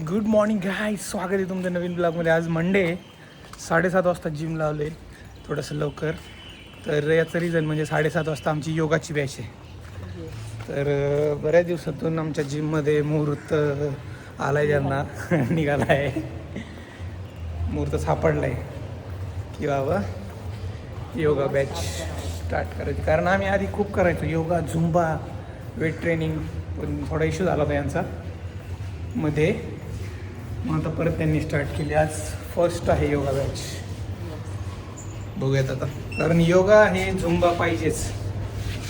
Good morning guys, स्वागत आहे तुमचं नवीन ब्लॉगमध्ये. आज मंडे 7:30 वाजता जिम लावलं आहे, थोडंसं लवकर. तर याचं रिझन म्हणजे 7:30 वाजता आमची योगाची बॅच आहे. तर बऱ्याच दिवसातून आमच्या जिममध्ये मुहूर्त आला आहे, ज्यांना निघाला आहे, मुहूर्त सापडला आहे की बाबा योगा बॅच स्टार्ट करायची. कारण आम्ही आधी खूप करायचो योगा, झुंबा, वेट ट्रेनिंग, पण थोडा इश्यू झाला होता यांचा मध्ये. मग आता परत त्यांनी स्टार्ट केली. आज फर्स्ट आहे योगा बॅच. बघूयात आता, कारण योगा हे झुंबा पाहिजेच,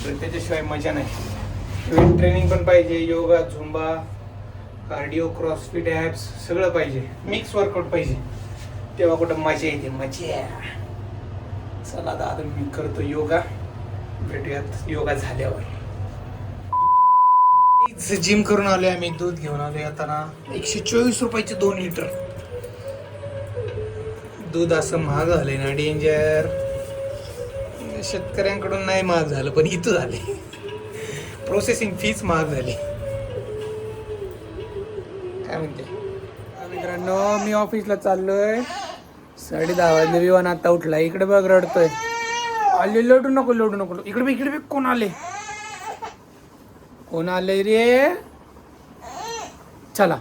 तर त्याच्याशिवाय मजा नाही. वेट ट्रेनिंग पण पाहिजे, yoga, Zumba, cardio, CrossFit, apps सगळं पाहिजे, मिक्स वर्कआउट पाहिजे, तेव्हा कुठं मजा येते. मजा. चला आता मी करतो योगा, भेटूयात योगा झाल्यावर. जिम करून आलोय आम्ही, दूध घेऊन आलोय. आता ना 124 रुपयाचे 2 लिटर दूध. असं महाग झालंय ना, डेंजर. शेतकऱ्यांकडून नाही महाग झालं, पण इथं झाले. प्रोसेसिंग फीच महाग झाली. काय म्हणते मित्रांनो, मी ऑफिसला चाललोय. 10:30 वाजले. विवान आता उठला. इकडे बघ, रडतोय. आले, लोटू नको. इकडे कोण आले? कोण आलंय रे? चला.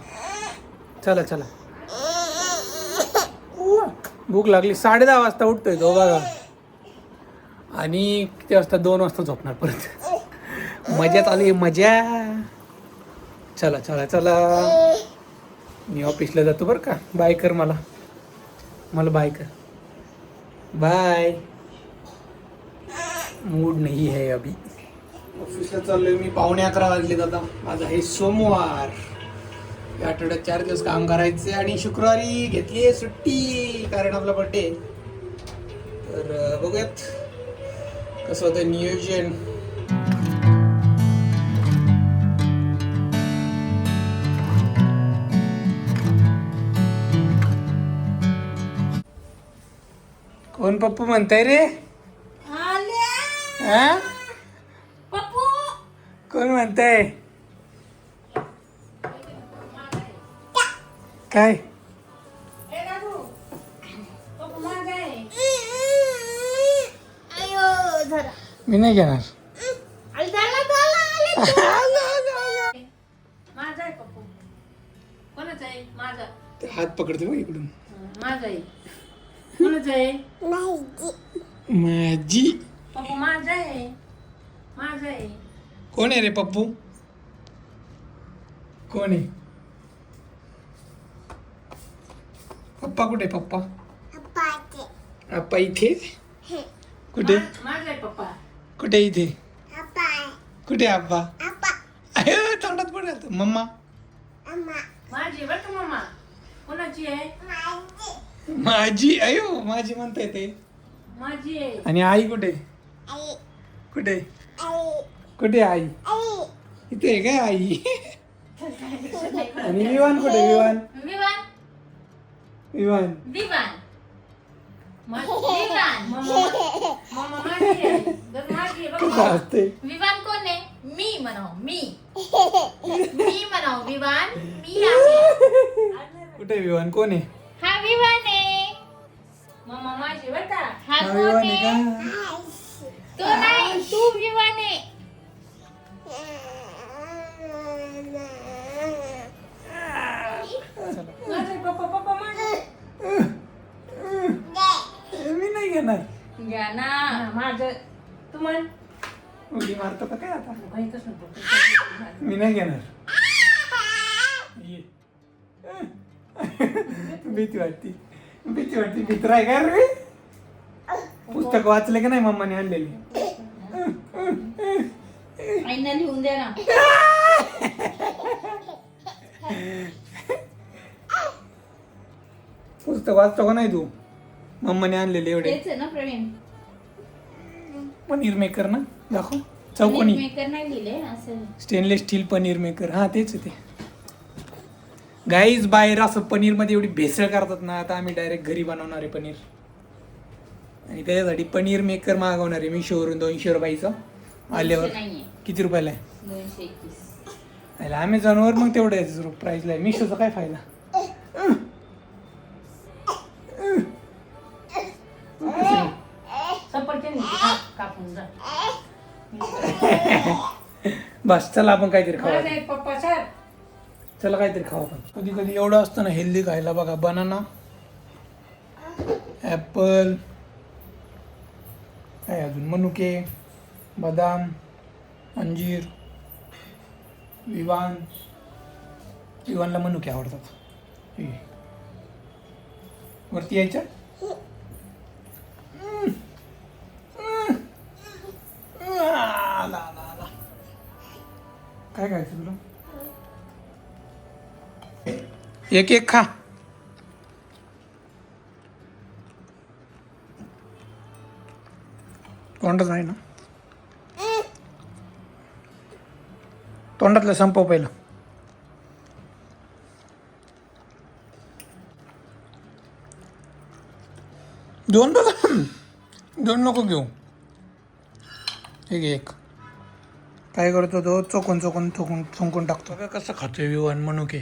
भूक लागली. 10:30 वाजता उठतोय तो बघा, आणि किती वाजता? 2 वाजता झोपणार परत. मजा चालू आहे, मजा. चला मी ऑफिसला जातो बरं का. बाय कर मला बाय कर. बाय. मूड नाही है अभी. ऑफिसला चाललोय मी. 11:15 वाजले दादा. आज आहे सोमवार. या आठवड्यात 4 दिवस काम करायचे आणि शुक्रवारी घेतली आहे सुट्टी, कारण आपला बर्थडे. तर बघूयात कसं होतं नियोजन. कोण पप्पू म्हणताय रे? हा? कोण म्हणताय? काय? मी नाही घेणार. ते हात पकडते बघ इकडून. माझी. कोण आहे रे पप्पू? कोण आहे? पप्पा कुठे? पप्पा इथे. कुठे? कुठे इथे? कुठे आप्पा? अरे तोंडात पडत. मम्मा माझी. अयो माझी म्हणता येते. आणि आई कुठे? कुठे आई? इथे आहे काय आई? आणि विवान कुठे? विवान कसं असते? विवान कोण आहे? मी म्हणाव विवान. मी आहे. कुठे विवान? कोण आहे? हा विवान आहे. मम्मा माझी बरं. हा कोण विवान आहे आहे? का? तो नाही, तू विवान आहे. मी नाही घेणार. घ्या ना माझं. तू म्हण. उडी मारतो का काय आता? मी नाही घेणार. भीती वाटती. मित्र आहे का रे? पुस्तक वाचले का नाही मम्माने आणलेली? आईना लिहून दे ना. पुस्तक वाचतो का नाही तू? मम्माने आणलेले एवढे. तेच आहे ना प्रवीण? पनीर मेकर ना, दाखव. चौकोनी मेकर नाही लिहिले असं. Stainless steel paneer maker. हा तेच आहे ते. गाईज बाहेर असं पनीरमध्ये एवढी भेसळ करतात ना, आता आम्ही डायरेक्ट घरी बनवणार आहे पनीर. आणि त्याच्यासाठी पनीर मेकर मागवणार आहे मिशोवरून. 200 रुपयाचं. आल्यावर किती रुपयाला आहे? 221. अमेझॉनवर मग तेवढं प्राईसला आहे. मिशोचा काय फायदा? सफरचंद कापून जा. बस चला आपण काहीतरी खाऊ. मला एक पप्पा सर. चला काहीतरी खाऊ आपण. कधी कधी एवढं असतं ना हेल्दी खायला. बघा बनाना, ॲपल, काय अजून मनुके, बदाम, अंजीर, विवानला मनुके आवडतात. हे. वरती यायचं. आला, आला, आला. काय खायचं तुला? एक एक खा. तोंडात नाही ना, तोंडातलं संपव पहिलं. दोन बघा, दोन नको घेऊ. एक काय करतो तो, चोकून चोकून थुंकून टाकतो. बघा कसं खातोय विवान मनुके.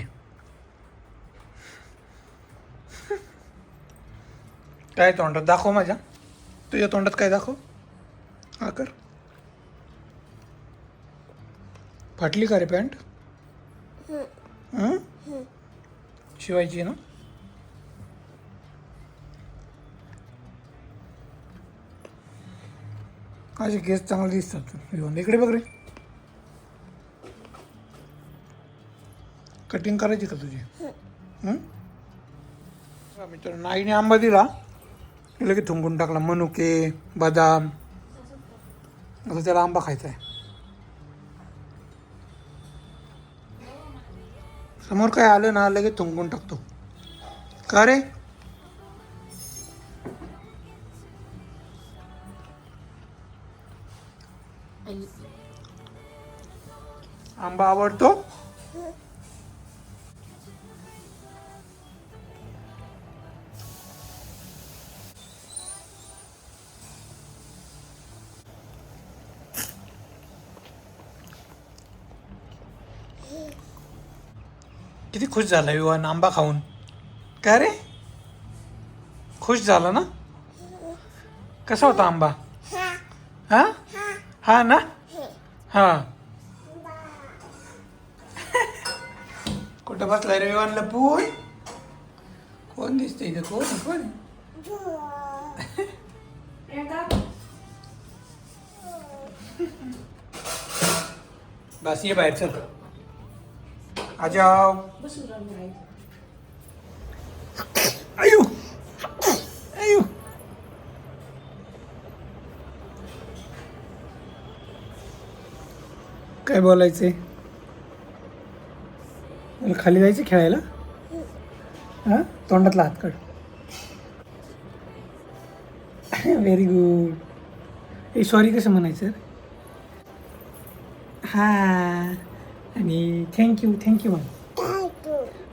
काय तोंडात दाखव माझ्या. तुझ्या तोंडात काय दाखव. हा कर. फाटली का रे पॅन्ट? शिवायची ना. असे केस चांगले दिसतात. येऊन इकडे बघ रे. कटिंग करायची का तुझी? मित्रांनो, आईने आंबा दिला, लगेच थुंकून टाकला. मनुके, बदाम. आता त्याला आंबा खायचा आहे. समोर काय आलं ना लगेच थुंकून टाकतो. का रे? आंबा आवडतो. किती खुश झाला विवान आंबा खाऊन. काय रे, खुश झाला ना? कसा होता आंबा? हा हा ना. हा. कुठं बसलाय रे विवान लपून? कोण दिसतंय इथं? कोण? बस ये बाहेर चल. आ जाओ. आयु आयु. काय बोलायचंय? मला खाली जायचं खेळायला. हा, तोंडातला हात काढ. Very good. ए सॉरी कसं म्हणायचं? हा, आणि थँक्यू म्हण.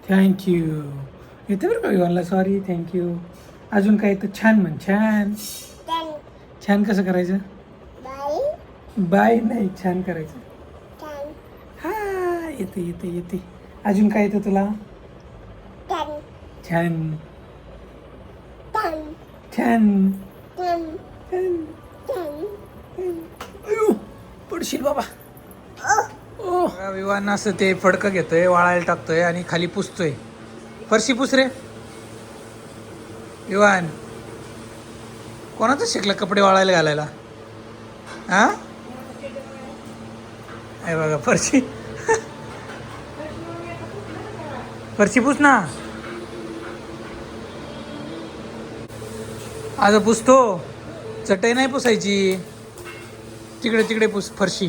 थँक्यू येते बरं का विवानला. Sorry, thank you. अजून काय येतं? छान म्हण. छान कसं करायचं? बाय नाही, छान करायचं. हा, येते. अजून काय येतं तुला? छान. अयो, पडशील बाबा. विवान असं ते फडकं घेतोय, वाळायला टाकतोय आणि खाली पुसतोय. फरशी पुस रे विवान. कोणाचं शिकलं कपडे वाळायला घालायला? हा, आहे बघा फरशी. फरशी पुस ना. आज पुसतो. चटई नाही पुसायची. तिकडे पुस फरशी.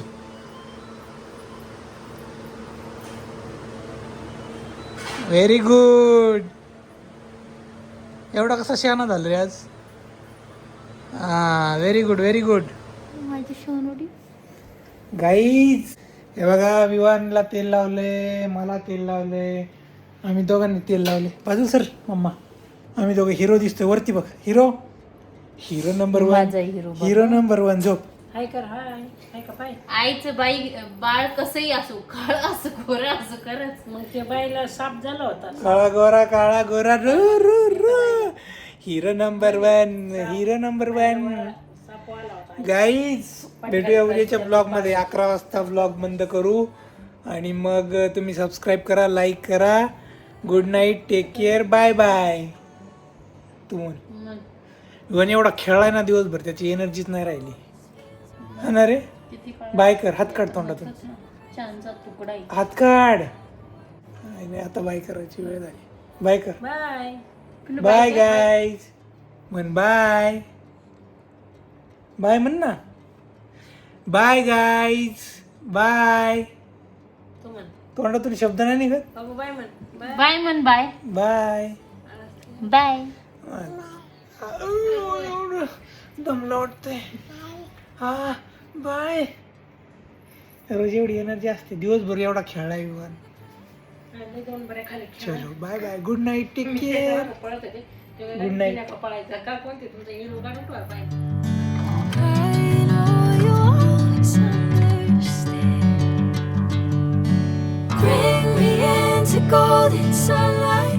Very good. एवढा कसा शहाणा झाला रे आज? हा, व्हेरी गुड. माझी सोनोडी गाईज, हे बघा विवानला तेल लावले, मला तेल लावले, आम्ही दोघांनी तेल लावले. बाजू सर मम्मा. आम्ही दोघं हिरो दिसतोय. वरती बघ. Hero number 1. Hero number 1. झोप. हाय कर. हाय का पाय. आईचं बाळ कसंही असो, काळ असो, गोरा असो, खरंच. मग त्या बाईला साप झाला होता. काळा गोरा रू. Hero number 1, hero number 1. Guys भेटूया उद्याच्या ब्लॉगमध्ये. 11 वाजता ब्लॉग बंद करू आणि मग तुम्ही सबस्क्राईब करा, लाईक करा. Good night, take care, bye bye. तू म्हण एवढा खेळलाय ना दिवसभर, त्याची एनर्जीच नाही राहिली. हा ना रे, बाय कर, हात काढ तोंडातून, छानचा तुकडा हात काढ. नाही आता बाय करायची वेळ झाली. बाय कर. Bye bye guys. म्हण बाय. बाय म्हण ना. Bye guys, bye. तू म्हण तोंडातून शब्द नाही निघत. बाय म्हण. बाय म्हण. Bye bye bye. दमला वाटतंय. हा बाय. रोज एवढी एनर्जी असते, दिवसभर एवढा खेळलाय विमान. चलो bye bye. Good night, take care. Good night. Bring me into golden sunlight.